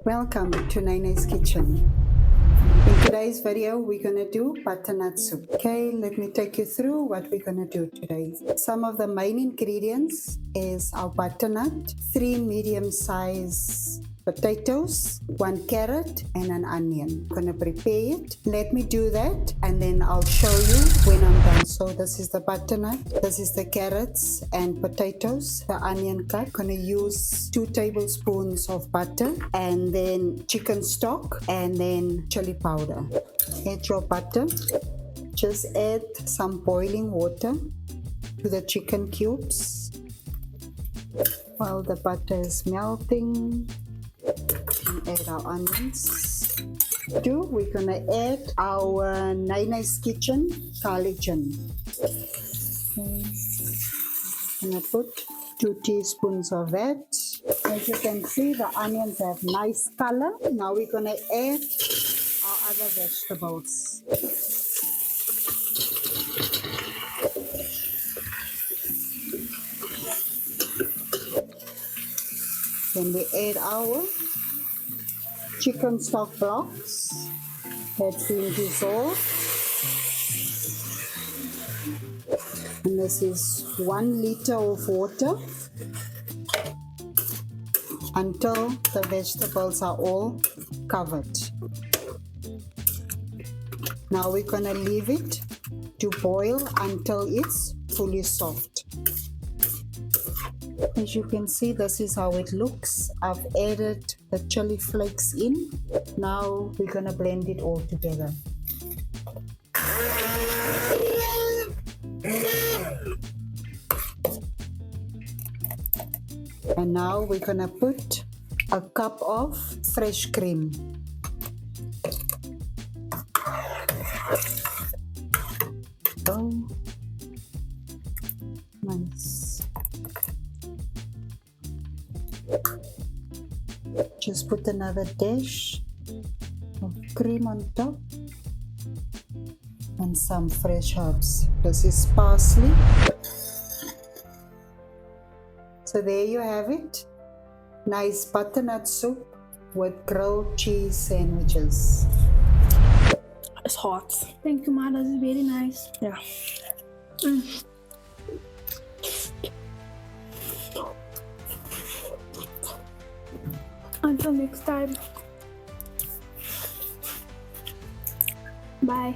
Welcome to Nai's Kitchen. In today's video, we're gonna do butternut soup. Okay, let me take you through what we're gonna do today. Some of the main ingredients is our butternut, 3 medium-sized potatoes, 1 carrot, and an onion. I'm gonna prepare it. Let me do that, and then I'll show you when I'm done. So this is the butternut, this is the carrots and potatoes, the onion cut. I'm gonna use 2 tablespoons of butter, and then chicken stock, and then chili powder. Add your butter. Just add some boiling water to the chicken cubes. While the butter is melting, add our onions. We're gonna add our Nai's Kitchen garlic gin. Okay. I'm gonna put 2 teaspoons of that. As you can see, the onions have nice color. Now we're gonna add our other vegetables. Then we add our chicken stock blocks that's been dissolved, and this is 1 liter of water until the vegetables are all covered. Now we're gonna leave it to boil until it's fully soft. As you can see, this is how it looks. I've added the chili flakes in. Now we're gonna blend it all together. And now we're gonna put a cup of fresh cream. Oh, nice. Just put another dash of cream on top and some fresh herbs. This is parsley. So there you have it. Nice butternut soup with grilled cheese sandwiches. It's hot. Thank you, Ma. That's very nice. Yeah. Until next time. Bye.